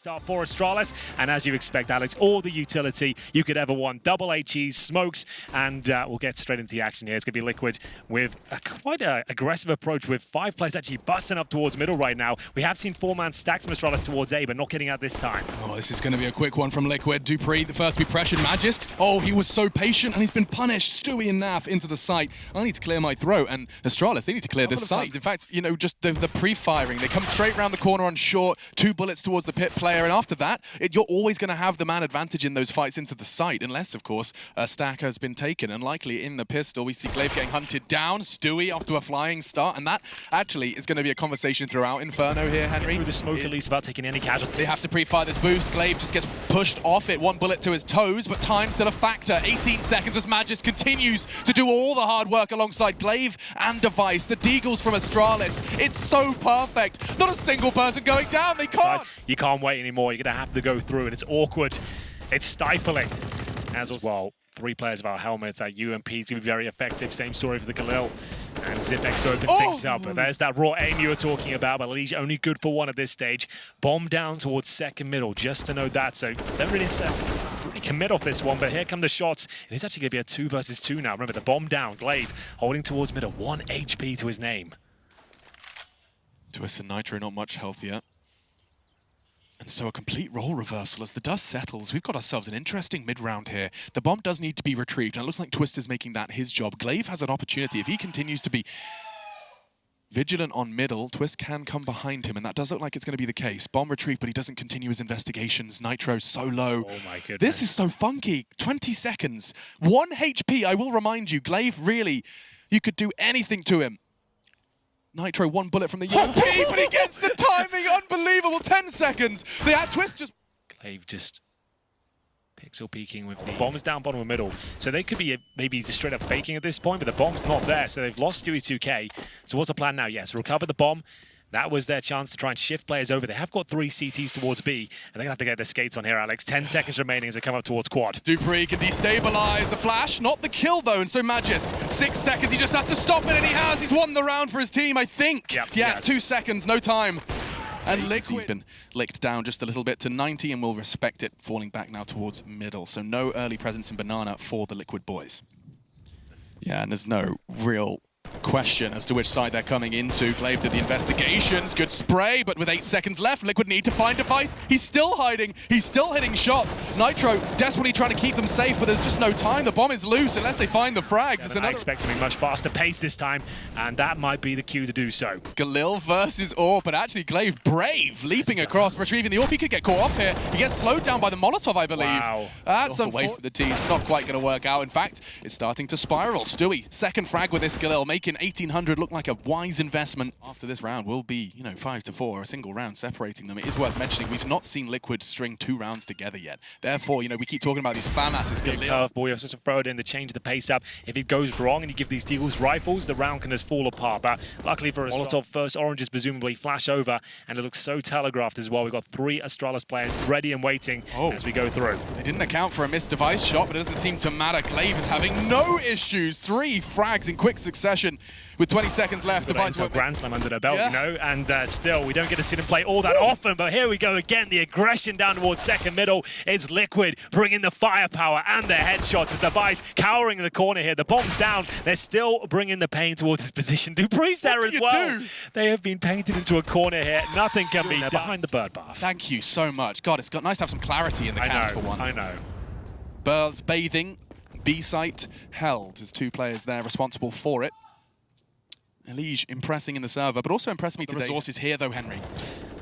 Start for Astralis, and as you expect, Alex, all the utility you could ever want. Double HEs, smokes, and we'll get straight into the action here. It's going to be Liquid with quite an aggressive approach with 5 players actually busting up towards middle right now. We have seen 4-man stacks from Astralis towards A, but not getting out this time. Oh, this is going to be a quick one from Liquid. Dupree, the first to be pressured. Magisk, oh, he was so patient, and he's been punished. Stewie and Naf into the site. I need to clear my throat, and Astralis, they need to clear this site. In fact, you know, just the pre-firing. They come straight around the corner on short, 2 bullets towards the pit player, and after that, you're always going to have the man advantage in those fights into the site, unless, of course, a stack has been taken. And likely in the pistol, we see Glaive getting hunted down, Stewie off to a flying start, and that actually is going to be a conversation throughout Inferno here, Henry. Through the smoke at least without taking any casualties. They have to pre-fire this boost. Glaive just gets pushed off it, 1 bullet to his toes, but time's still a factor. 18 seconds as Magisk continues to do all the hard work alongside Glaive and Device. The deagles from Astralis, it's so perfect. Not a single person going down, they can't. You can't wait anymore, you're going to have to go through, and it's awkward. It's stifling. As well, 3 players without helmets. That UMP is going to be very effective. Same story for the Galil. And Zipex open things up. But there's that raw aim you were talking about, but Liege only good for 1 at this stage. Bomb down towards second middle, just to know that. So don't really commit off this one, but here come the shots. It is actually going to be a 2 versus 2 now. Remember, the bomb down. Glaive holding towards middle. 1 HP to his name. Twist and Nitro not much healthier. And so a complete role reversal as the dust settles. We've got ourselves an interesting mid-round here. The bomb does need to be retrieved, and it looks like Twist is making that his job. Glaive has an opportunity. If he continues to be vigilant on middle, Twist can come behind him, and that does look like it's going to be the case. Bomb retrieved, but he doesn't continue his investigations. Nitro so low. Oh my goodness. This is so funky. 20 seconds. 1 HP, I will remind you. Glaive, really, you could do anything to him. Nitro, 1 bullet from the UMP, but he gets the timing. Unbelievable. 10 seconds. The Twist just... Glaive just pixel peeking with the bombs down bottom of middle. So they could be maybe just straight up faking at this point, but the bomb's not there. So they've lost Stewie 2K. So what's the plan now? Yes, recover the bomb. That was their chance to try and shift players over. They have got 3 CTs towards B, and they're going to have to get their skates on here, Alex. 10 seconds remaining as they come up towards quad. Dupree can destabilize the flash. Not the kill, though, and so Magisk, 6 seconds. He just has to stop it, and he has. He's won the round for his team, I think. Yep, yeah, yes. 2 seconds, no time. And Liquid's been licked down just a little bit to 90, and will respect it, falling back now towards middle. So no early presence in Banana for the Liquid boys. Yeah, and there's no real question as to which side they're coming into. Glaive did the investigations, good spray, but with 8 seconds left, Liquid need to find Device. He's still hiding, he's still hitting shots. Nitro desperately trying to keep them safe, but there's just no time. The bomb is loose unless they find the frags. Yeah, I expect something much faster pace this time, and that might be the cue to do so. Galil versus Orb, but actually Glaive brave, leaping across, retrieving the Orb. He could get caught off here. He gets slowed down by the Molotov, I believe. Wow. That's unfortunate for the team. It's not quite going to work out. In fact, it's starting to spiral. Stewie, second frag with this Galil, making 1800 look like a wise investment. After this round will be, you know, 5-4, a single round separating them. It is worth mentioning we've not seen Liquid string 2 rounds together yet. Therefore, you know, we keep talking about these FAMASs. Curveball, you have to throw it in to change the pace up. If it goes wrong and you give these deagles rifles, the round can just fall apart. But luckily for us, Molotov first oranges presumably flash over, and it looks so telegraphed as well. We've got 3 Astralis players ready and waiting as we go through. They didn't account for a missed Device shot, but it doesn't seem to matter. Glaive is having no issues. 3 frags in quick succession. With 20 seconds left, Device a Grand Slam under their belt, you know, and still, we don't get to see them play all that often, but here we go again, the aggression down towards second middle. It's Liquid bringing the firepower and the headshots as Device cowering in the corner here. The bomb's down. They're still bringing the pain towards his position. Dupree's there as well. They have been painted into a corner here. Nothing can be done behind the bird bath. Thank you so much. God, it's got nice to have some clarity in the cast for once. I know. Birds bathing, B site held. There's 2 players there responsible for it. Elige impressing in the server, but also impressed me today. The resources here, though, Henry.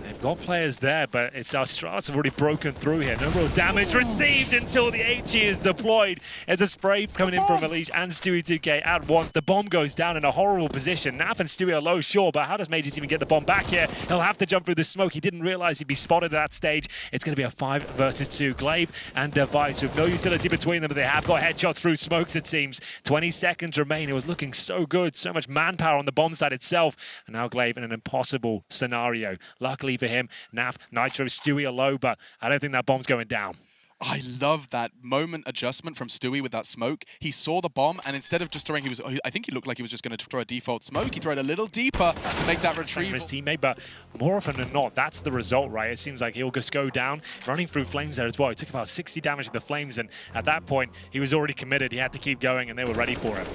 They've got players there, but it's Astralis have already broken through here. No real damage received until the HE is deployed. There's a spray coming in from Elige and Stewie 2K at once. The bomb goes down in a horrible position. Naf and Stewie are low, sure, but how does Mages even get the bomb back here? He'll have to jump through the smoke. He didn't realize he'd be spotted at that stage. It's going to be a 5 versus 2. Glaive and Device with no utility between them, but they have got headshots through smokes, it seems. 20 seconds remain. It was looking so good. So much manpower on the bomb side itself. And now Glaive in an impossible scenario. Luckily for him, Naf, Nitro, Stewie are low, but I don't think that bomb's going down. I love that moment adjustment from Stewie with that smoke. He saw the bomb, and instead of just throwing, I think he looked like he was just going to throw a default smoke. He threw it a little deeper to make that retrieval. His teammate, but more often than not, that's the result, right? It seems like he'll just go down, running through flames there as well. He took about 60 damage to the flames, and at that point, he was already committed. He had to keep going, and they were ready for him.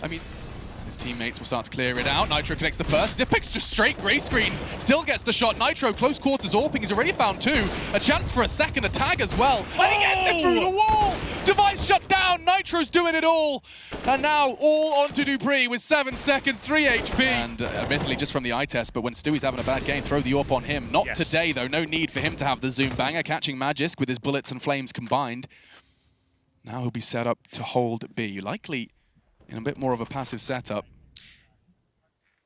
I mean, his teammates will start to clear it out. Nitro connects the first. Xyp9x just straight gray screens. Still gets the shot. Nitro close quarters AWPing. He's already found two. A chance for a second tag as well. And he gets it through the wall. Device shut down. Nitro's doing it all. And now all onto dupreeh with 7 seconds, 3 HP. And admittedly just from the eye test, but when Stewie's having a bad game, throw the AWP on him. Not today though. No need for him to have the zoom banger. Catching Magisk with his bullets and flames combined. Now he'll be set up to hold B. Likely in a bit more of a passive setup.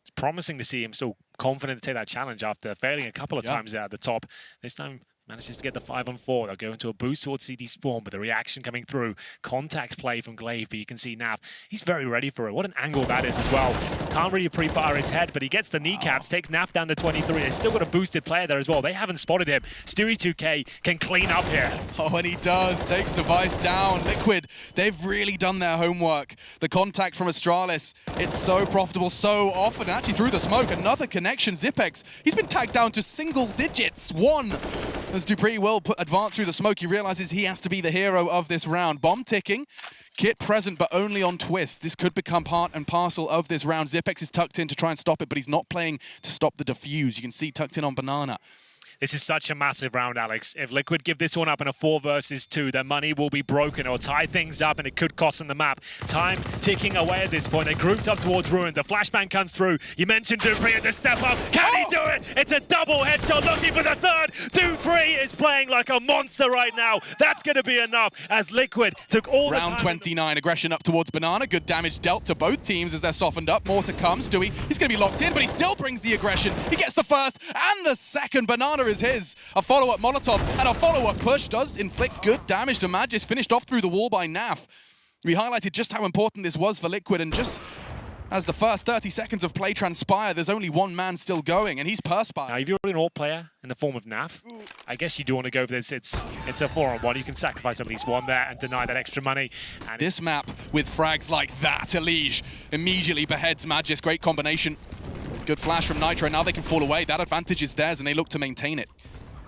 It's promising to see him so confident to take that challenge after failing a couple of times there at the top. This time manages to get the 5-on-4. They'll go into a boost towards CD spawn, but the reaction coming through. Contact play from Glaive, but you can see Nav, he's very ready for it. What an angle that is as well. Can't really pre-fire his head, but he gets the kneecaps, takes Nav down to 23. They still got a boosted player there as well. They haven't spotted him. Stewie2k can clean up here. Oh, and he does. Takes Device down. Liquid, they've really done their homework. The contact from Astralis, it's so profitable so often. Actually through the smoke, another connection. Xyp9x, he's been tagged down to single digits. One. As dupreeh will advance through the smoke, he realizes he has to be the hero of this round. Bomb ticking. Kit present, but only on Twist. This could become part and parcel of this round. Xyp9x is tucked in to try and stop it, but he's not playing to stop the defuse. You can see tucked in on Banana. This is such a massive round, Alex. If Liquid give this one up in a 4 versus 2, their money will be broken or tie things up, and it could cost them the map. Time ticking away at this point. They grouped up towards Ruin. The flashbang comes through. You mentioned dupreeh at the step up. Can he do it? It's a double headshot looking for the third. dupreeh is playing like a monster right now. That's going to be enough as Liquid took all the time. Round 29, aggression up towards Banana. Good damage dealt to both teams as they're softened up. More to come. Stewie, he's going to be locked in, but he still brings the aggression. He gets the first and the second. Banana is his. A follow-up Molotov and a follow-up push does inflict good damage to Magisk, finished off through the wall by Naf. We highlighted just how important this was for Liquid, and just as the first 30 seconds of play transpire, there's only one man still going, and he's perspired. Now, if you're an AWP player in the form of Naf, I guess you do want to go for this. It's a 4-on-1. You can sacrifice at least one there and deny that extra money. And this map with frags like that, Elige immediately beheads Magisk. Great combination. Good flash from Nitro. Now they can fall away. That advantage is theirs, and they look to maintain it.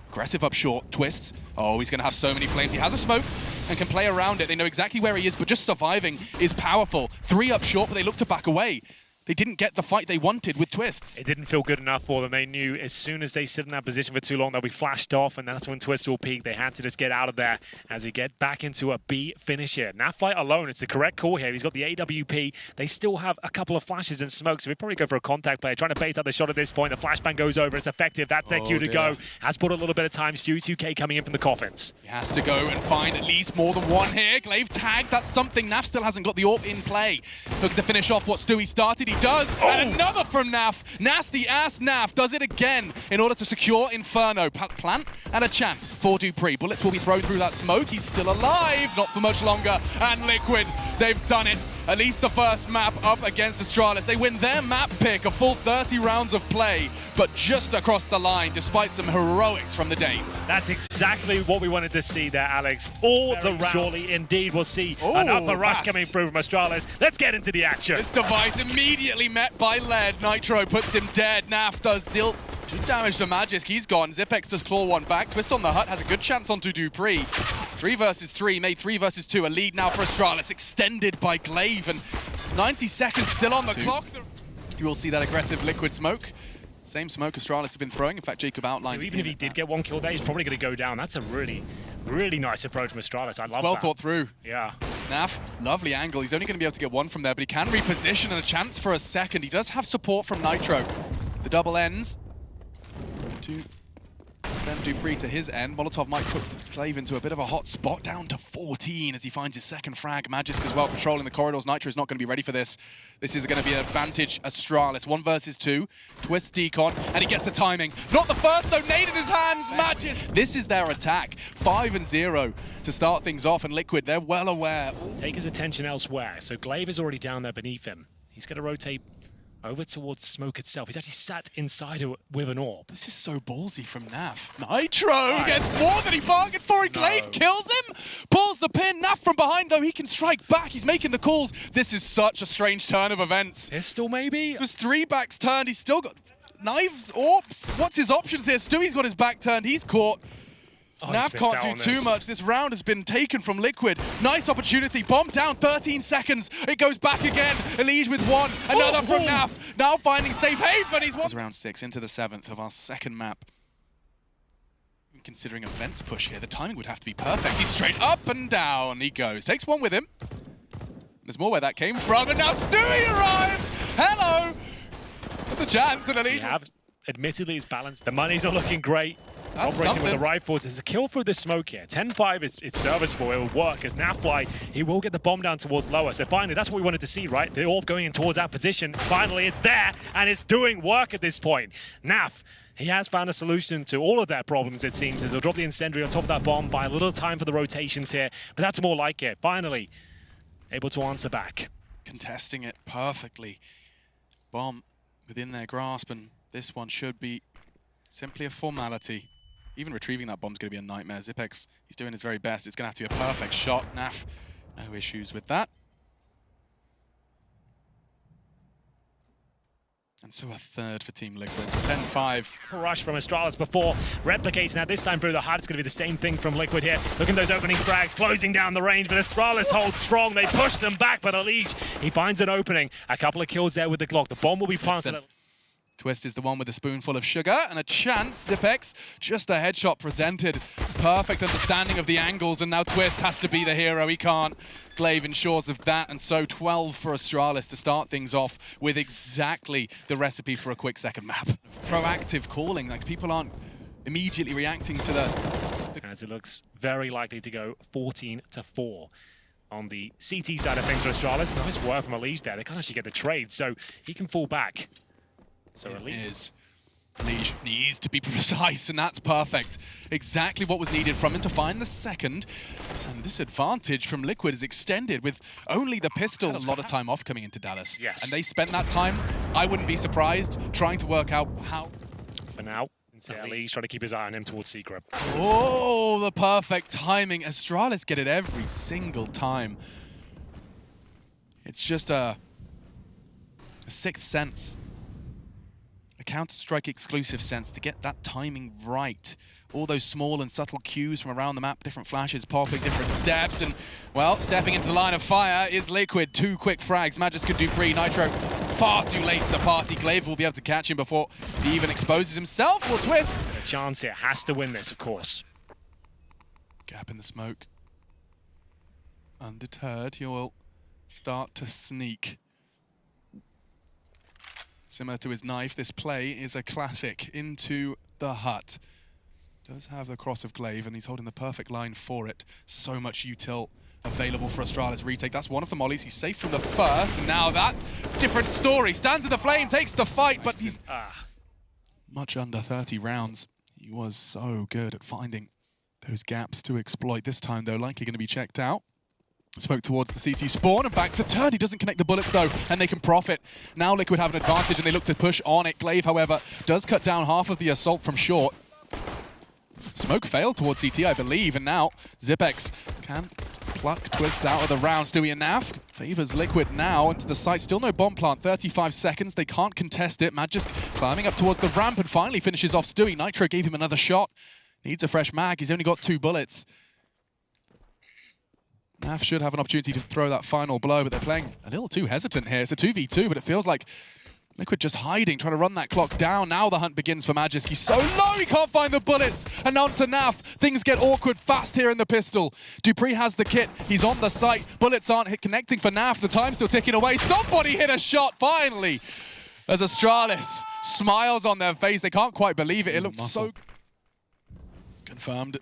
Aggressive up short, Twist. Oh, he's going to have so many flames. He has a smoke and can play around it. They know exactly where he is, but just surviving is powerful. 3 up short, but they look to back away. They didn't get the fight they wanted with Twists. It didn't feel good enough for them. They knew as soon as they sit in that position for too long, they'll be flashed off, and that's when Twist will peak. They had to just get out of there as we get back into a B finish here. Naf fight alone, it's the correct call here. He's got the AWP. They still have a couple of flashes and smoke, so we probably go for a contact play. Trying to bait out the shot at this point. The flashbang goes over. It's effective. That's their cue to go. Has put a little bit of time. Stewie2k coming in from the coffins. He has to go and find at least more than one here. Glaive tagged. That's something. Naf still hasn't got the AWP in play. Looking to finish off what Stewie started. He does. And another from Naf. Nasty ass Naf does it again in order to secure Inferno. Plant and a chance for dupreeh. Bullets will be thrown through that smoke. He's still alive. Not for much longer. And Liquid, they've done it. At least the first map up against Astralis. They win their map pick, a full 30 rounds of play, but just across the line, despite some heroics from the Danes. That's exactly what we wanted to see there, Alex. All the rounds. Surely, indeed, we'll see an upper rush coming through from Astralis. Let's get into the action. This Device immediately met by lead. Nitro puts him dead. Naf does deal 2 damage to Magisk. He's gone. Xyp9x does claw 1 back. Twist on the hut has a good chance onto dupreeh. 3 versus 3, made 3 versus 2. A lead now for Astralis, extended by Glaive, and 90 seconds still on the clock. You will see that aggressive Liquid smoke. Same smoke Astralis has been throwing. In fact, Jacob outlined. So even if he did get 1 kill there, he's probably going to go down. That's a really, really nice approach from Astralis. I love that. Well thought through. Yeah. Naf, lovely angle. He's only going to be able to get 1 from there, but he can reposition and a chance for a second. He does have support from Nitro. The double ends. To send dupreeh to his end. Molotov might put Glaive into a bit of a hot spot, down to 14 as he finds his second frag. Magisk as well patrolling the corridors. Nitro's not going to be ready for this. This is going to be an advantage Astralis. 1 versus 2. Twist decon, and he gets the timing. Not the first though, nade in his hands. Magisk. This is their attack. 5-0 to start things off, and Liquid, they're well aware. Take his attention elsewhere. So Glaive is already down there beneath him. He's going to rotate over towards the smoke itself. He's actually sat inside it with an orb. This is so ballsy from Naf. Nitro gets more than he bargained for, and Glaive kills him. Pulls the pin. Naf from behind, though, he can strike back. He's making the calls. This is such a strange turn of events. Pistol, maybe? There's 3 backs turned. He's still got knives, orbs. What's his options here? Stewie's got his back turned. He's caught. Nav can't do too much. This round has been taken from Liquid. Nice opportunity. Bomb down, 13 seconds. It goes back again. Elige with 1. Another from Nav. Now finding safe haven. He's one. Round 6 into the 7th of our second map. Considering a fence push here, the timing would have to be perfect. He's straight up and down. He goes. Takes 1 with him. There's more where that came from. And now Stewie arrives. Hello. The chance and Elige. Admittedly, it's balanced. The money's not looking great. That's operating something. with the rifles. There's a kill through the smoke here. 10-5 it's serviceable. It will work as Nafly, he will get the bomb down towards lower. So finally, that's what we wanted to see, right? The orb going in towards that position. Finally, it's there, and it's doing work at this point. Naf, he has found a solution to all of their problems, it seems, as he'll drop the incendiary on top of that bomb, buy a little time for the rotations here. But that's more like it. Finally, able to answer back. Contesting it perfectly. Bomb within their grasp, and this one should be simply a formality. Even retrieving that bomb's going to be a nightmare. Zipex, he's doing his very best. It's going to have to be a perfect shot. Naf, no issues with that. And so a third for Team Liquid. 10-5. Rush from Astralis before, replicating that this time through the heart. It's going to be the same thing from Liquid here. Look at those opening frags, closing down the range, but Astralis holds strong. They push them back, but Elige, he finds an opening. A couple of kills there with the Glock. The bomb will be planted. Twist is the one with a spoonful of sugar and a chance. Zipex, just a headshot presented. Perfect understanding of the angles, and now Twist has to be the hero. He can't. Glaive ensures of that, and so 12 for Astralis to start things off with exactly the recipe for a quick second map. Proactive calling, like people aren't immediately reacting to the... As it looks very likely to go 14-4. On the CT side of things for Astralis. Nice work from Elige there. They can't actually get the trade, so he can fall back. So Elige needs to be precise, and that's perfect. Exactly what was needed from him to find the second. And this advantage from Liquid is extended with only the pistols. A lot of time off coming into Dallas. Yes. And they spent that time, I wouldn't be surprised, trying to work out how. For now, Elige trying to keep his eye on him towards Secret. Oh, the perfect timing. Astralis get it every single time. It's just a sixth sense. A Counter-Strike exclusive sense to get that timing right. All those small and subtle cues from around the map, different flashes popping, different steps, and, well, stepping into the line of fire is Liquid. 2 quick frags. Magisk could do 3. Nitro far too late to the party. Glaive will be able to catch him before he even exposes himself. Or Twist. A chance here. Has to win this, of course. Gap in the smoke. Undeterred, he will start to sneak. Similar to his knife, this play is a classic into the hut. Does have the cross of Glaive, and he's holding the perfect line for it. So much util available for Astralis retake. That's one of the mollies. He's safe from the first, and now that different story. Stands in the flame, takes the fight, but he's much under 30 rounds. He was so good at finding those gaps to exploit. This time, though, likely going to be checked out. Spoke towards the CT spawn and back to turn. He doesn't connect the bullets though, and they can profit. Now Liquid have an advantage and they look to push on it. Glaive, however, does cut down half of the assault from short. Smoke failed towards CT, I believe, and now Zipex can pluck Twists out of the round. Stewie and Naf favors Liquid now into the site. Still no bomb plant, 35 seconds. They can't contest it. Magisk climbing up towards the ramp and finally finishes off Stewie. Nitro gave him another shot. Needs a fresh mag. He's only got 2 bullets. Naf should have an opportunity to throw that final blow, but they're playing a little too hesitant here. It's a 2v2, but it feels like Liquid just hiding, trying to run that clock down. Now the hunt begins for Magisk. He's so low, he can't find the bullets. And on to Naf. Things get awkward fast here in the pistol. Dupree has the kit. He's on the site. Bullets aren't connecting for Naf. The time's still ticking away. Somebody hit a shot, finally. As Astralis smiles on their face. They can't quite believe it. It looks so... Confirmed.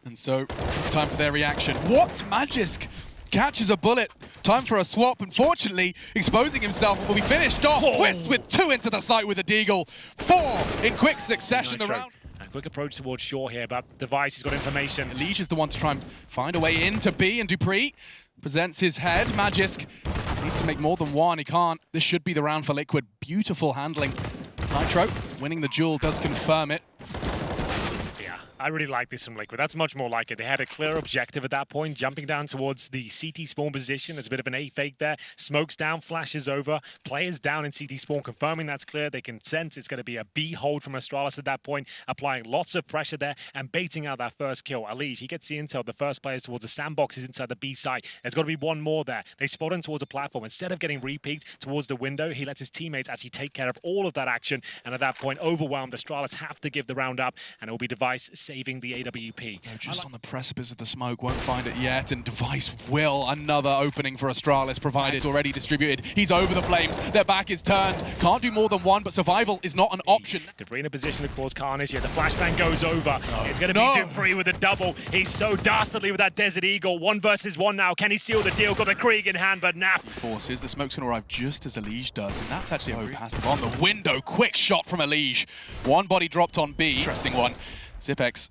And so, it's time for their reaction. What? Magisk catches a bullet. Time for a swap. Unfortunately, exposing himself will be finished off. Twist with 2 into the site with a deagle. 4 in quick succession. The round. A quick approach towards Shore here, but Device has got information. Elige is the one to try and find a way into B, and Dupree presents his head. Magisk Needs to make more than one. He can't. This should be the round for Liquid. Beautiful handling. Nitro winning the duel does confirm it. I really like this from Liquid. That's much more like it. They had a clear objective at that point, jumping down towards the CT spawn position. There's a bit of an A fake there. Smokes down, flashes over. Players down in CT spawn, confirming that's clear. They can sense it's going to be a B hold from Astralis at that point, applying lots of pressure there and baiting out that first kill. Alige, he gets the intel. The first players towards the sandboxes inside the B side. There's got to be one more there. They spot him towards a platform. Instead of getting re-peeked towards the window, he lets his teammates actually take care of all of that action. And at that point, overwhelmed, Astralis have to give the round up, and it will be Device saving the AWP. No, just on the precipice of the smoke, won't find it yet, and Device will. Another opening for Astralis, provided it's already distributed. He's over the flames, their back is turned. Can't do more than one, but survival is not an option. Debris in a position to cause carnage here. The flashbang goes over. It's going to be Dupree with a double. He's so dastardly with that Desert Eagle. 1 versus 1 now. Can he seal the deal? Got the Krieg in hand, but Naf. Forces, the smoke's going to arrive just as Alige does, and that's actually a passive on the window. Quick shot from Alige. One body dropped on B. Interesting one. Zipex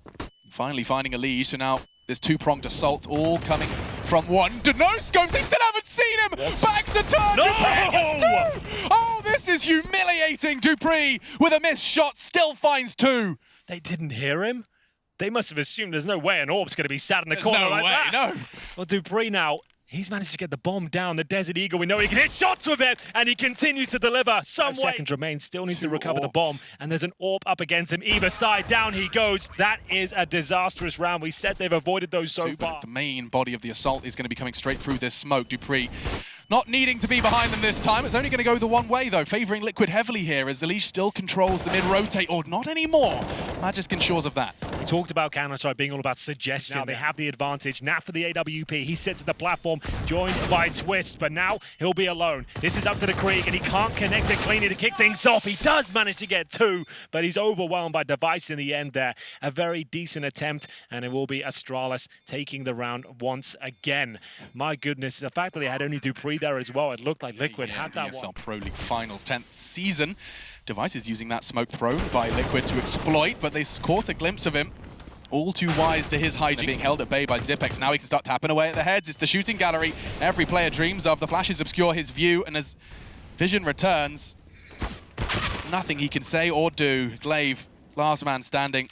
finally finding Alige, so now there's two-pronged assault all coming from one. No scopes, they still haven't seen him! What? Backs a turn! No! Oh, this is humiliating! Dupree with a missed shot still finds 2. They didn't hear him? They must have assumed there's no way an Orb's going to be sat in the corner like that. No. Well, Dupree now, he's managed to get the bomb down. The Desert Eagle, we know he can hit shots with it, and he continues to deliver. Some seconds remain, still needs to recover the bomb, and there's an Orb up against him. Either side, down he goes. That is a disastrous round. We said they've avoided those so far. But the main body of the assault is going to be coming straight through this smoke. Dupree not needing to be behind them this time. It's only going to go the one way, though, favouring Liquid heavily here as Alige still controls the mid-rotate, or not anymore. Magisk ensures of that. We talked about Counter-Strike being all about suggestion. Now they have the advantage. Naf for the AWP. He sits at the platform, joined by Twist, but now he'll be alone. This is up to the Krieg, and he can't connect it cleanly to kick things off. He does manage to get 2, but he's overwhelmed by Device in the end there. A very decent attempt, and it will be Astralis taking the round once again. My goodness, the fact that they had only Dupree there as well, it looked like Liquid had that ESL one. Pro League Finals 10th season. Device is using that smoke thrown by Liquid to exploit, but they caught a glimpse of him. All too wise to his hygiene. Being held at bay by Zipex. Now he can start tapping away at the heads. It's the shooting gallery every player dreams of. The flashes obscure his view, and as vision returns, there's nothing he can say or do. Glaive, last man standing.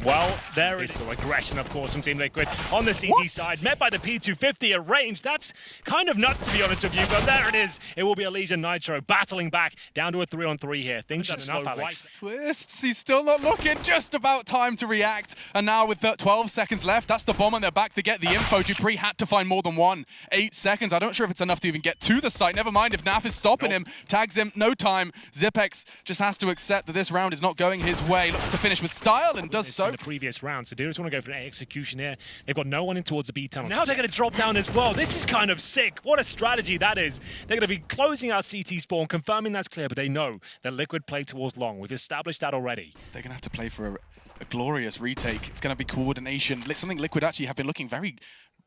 Well, there is the aggression, of course, from Team Liquid on the CT side, met by the P250 at range. That's kind of nuts, to be honest with you, but there it is. It will be Alige and Nitro battling back down to a 3-on-3 here. Things are enough, Alex. Twists, he's still not looking, just about time to react. And now with 12 seconds left, that's the bomb on their back to get the info. Dupree had to find more than one. 8 seconds, I'm not sure if it's enough to even get to the site. Never mind if Naf is stopping him, tags him, no time. Zipex just has to accept that this round is not going his way. Looks to finish with style and does so. In the previous round, so they just want to go for an execution here. They've got no one in towards the B tunnel. Now they're going to drop down as well. This is kind of sick. What a strategy that is. They're going to be closing out CT spawn, confirming that's clear, but they know that Liquid play towards long. We've established that already. They're going to have to play for a glorious retake. It's going to be coordination. Something Liquid actually have been looking very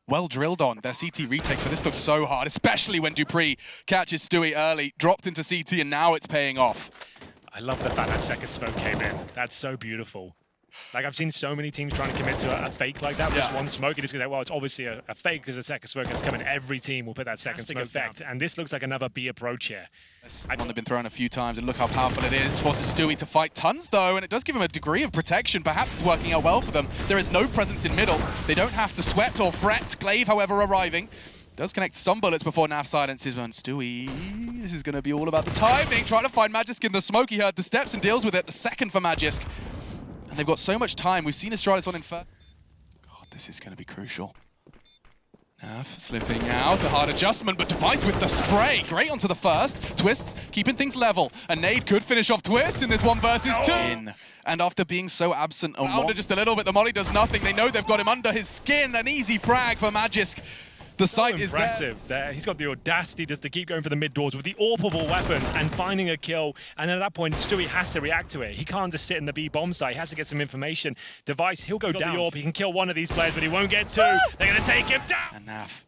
well drilled on. Their CT retakes, but this looks so hard, especially when Dupree catches Stewie early, dropped into CT, and now it's paying off. I love the fact that second smoke came in. That's so beautiful. Like, I've seen so many teams trying to commit to a fake like that with just one smoke. You just go, well, it's obviously a fake because the second smoke has come in. Every team will put that second smoke effect. And this looks like another B approach here. One they've been thrown a few times, and look how powerful it is. Forces Stewie to fight tons, though, and it does give him a degree of protection. Perhaps it's working out well for them. There is no presence in middle. They don't have to sweat or fret. Glaive, however, arriving. Does connect some bullets before Naf silences one. Stewie, this is going to be all about the timing. Trying to find Magisk in the smoke. He heard the steps and deals with it. The second for Magisk. And they've got so much time. We've seen Astralis on Infer. God, this is going to be crucial. Naf slipping out. A hard adjustment, but Device with the spray. Great onto the first. Twists, keeping things level. A nade could finish off Twist in this 1 versus 2. And after being so absent just a little bit, the molly does nothing. They know they've got him under his skin. An easy frag for Magisk. The site is impressive there. He's got the audacity just to keep going for the mid doors with the AWPable weapons and finding a kill. And at that point, Stewie has to react to it. He can't just sit in the B bomb site. He has to get some information. Device, he'll go down. The AWP. He can kill one of these players, but he won't get 2. They're going to take him down. And Naf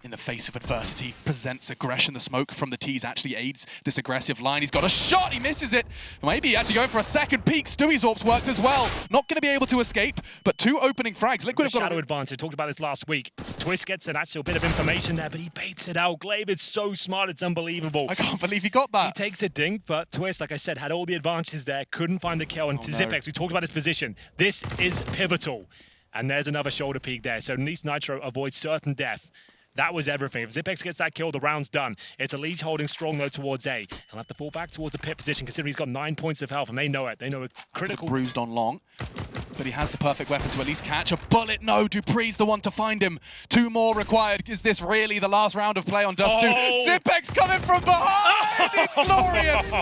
in the face of adversity, presents aggression. The smoke from the T's actually aids this aggressive line. He's got a shot, he misses it. Maybe actually going for a second peek. Stewie's AWP's worked as well. Not going to be able to escape, but 2 opening frags. Liquid have got shadow advantage. Talked about this last week. Twist gets an actual bit of information there, but he baits it out. Glaive is so smart, it's unbelievable. I can't believe he got that. He takes a dink, but Twist, like I said, had all the advantages there. Couldn't find the kill. And Zipex, we talked about his position. This is pivotal. And there's another shoulder peek there. So at least Nitro avoids certain death. That was everything. If Zipex gets that kill, the round's done. It's Elite holding strong, though, towards A. He'll have to fall back towards the pit position, considering he's got 9 points of health, and they know it. They know a critical... Bruised on long, but he has the perfect weapon to at least catch a bullet. No, Dupree's the one to find him. 2 more required. Is this really the last round of play on Dust 2? Zipex coming from behind! It's glorious!